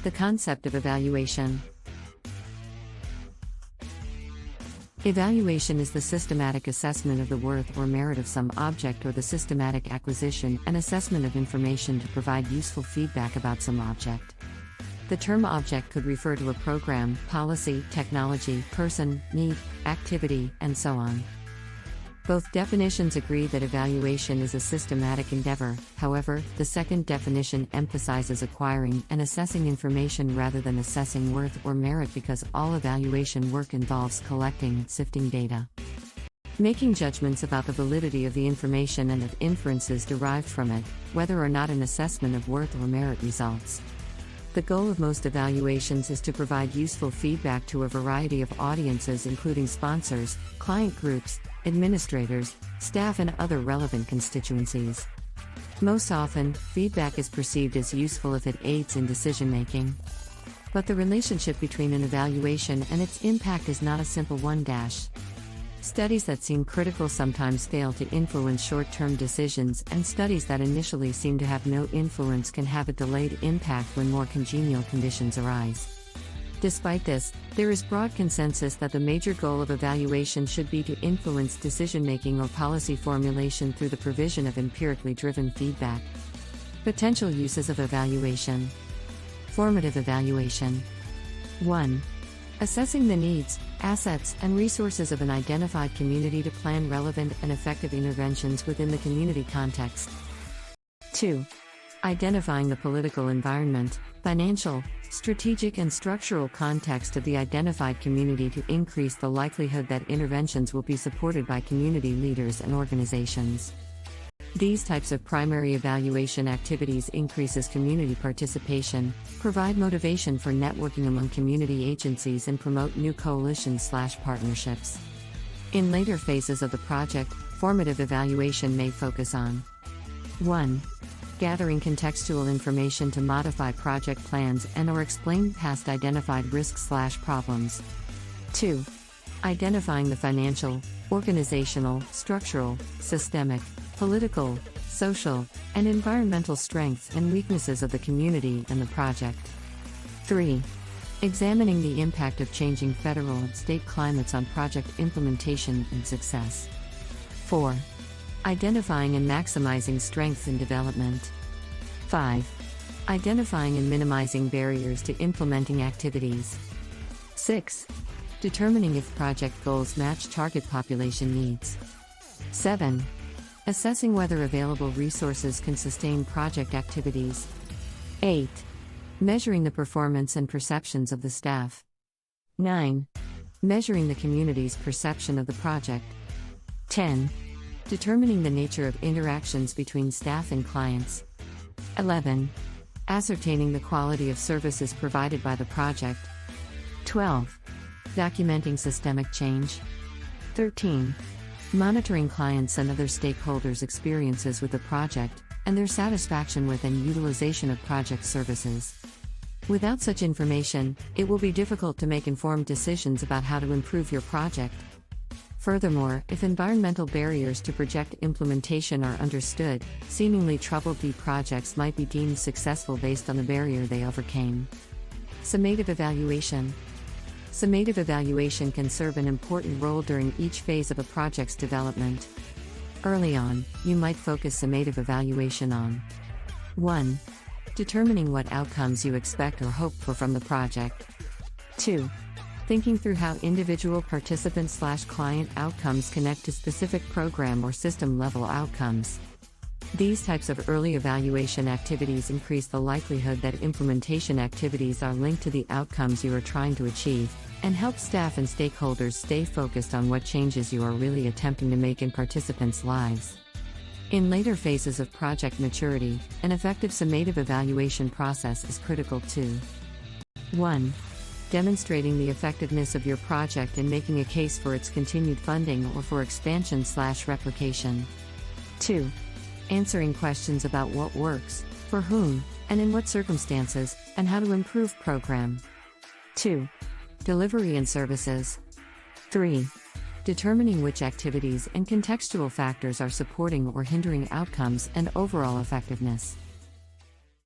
The concept of evaluation. Evaluation is the systematic assessment of the worth or merit of some object or the systematic acquisition and assessment of information to provide useful feedback about some object. The term object could refer to a program, policy, technology, person, need, activity, and so on. Both definitions agree that evaluation is a systematic endeavor. However, the second definition emphasizes acquiring and assessing information rather than assessing worth or merit because all evaluation work involves collecting and sifting data, making judgments about the validity of the information and of inferences derived from it, whether or not an assessment of worth or merit results. The goal of most evaluations is to provide useful feedback to a variety of audiences including sponsors, client groups, administrators, staff and other relevant constituencies. Most often, feedback is perceived as useful if it aids in decision-making. But the relationship between an evaluation and its impact is not a simple one. Studies that seem critical sometimes fail to influence short-term decisions, and studies that initially seem to have no influence can have a delayed impact when more congenial conditions arise. Despite this, there is broad consensus that the major goal of evaluation should be to influence decision-making or policy formulation through the provision of empirically driven feedback. Potential uses of evaluation. Formative evaluation. 1. Assessing the needs, assets, and resources of an identified community to plan relevant and effective interventions within the community context. 2. Identifying the political environment, financial, strategic and structural context of the identified community to increase the likelihood that interventions will be supported by community leaders and organizations. These types of primary evaluation activities increases community participation, provide motivation for networking among community agencies and promote new coalitions/partnerships. In later phases of the project, formative evaluation may focus on 1. Gathering contextual information to modify project plans and/or explain past identified risks/problems. 2. Identifying the financial, organizational, structural, systemic, political, social, and environmental strengths and weaknesses of the community and the project. 3. Examining the impact of changing federal and state climates on project implementation and success. 4. Identifying and maximizing strengths in development. 5. Identifying and minimizing barriers to implementing activities. 6. Determining if project goals match target population needs. 7. Assessing whether available resources can sustain project activities. 8. Measuring the performance and perceptions of the staff. 9. Measuring the community's perception of the project. 10. Determining the nature of interactions between staff and clients. 11. Ascertaining the quality of services provided by the project. 12. Documenting systemic change. 13. Monitoring clients' and other stakeholders' experiences with the project, and their satisfaction with and utilization of project services. Without such information, it will be difficult to make informed decisions about how to improve your project. Furthermore, if environmental barriers to project implementation are understood, seemingly troubled projects might be deemed successful based on the barrier they overcame. Summative evaluation. Summative evaluation can serve an important role during each phase of a project's development. Early on, you might focus summative evaluation on 1. Determining what outcomes you expect or hope for from the project. 2. Thinking through how individual participant/client outcomes connect to specific program or system-level outcomes. These types of early evaluation activities increase the likelihood that implementation activities are linked to the outcomes you are trying to achieve, and help staff and stakeholders stay focused on what changes you are really attempting to make in participants' lives. In later phases of project maturity, an effective summative evaluation process is critical too. 1. Demonstrating the effectiveness of your project and making a case for its continued funding or for expansion/replication. 2. Answering questions about what works, for whom, and in what circumstances, and how to improve program. 2. Delivery and services. 3. Determining which activities and contextual factors are supporting or hindering outcomes and overall effectiveness.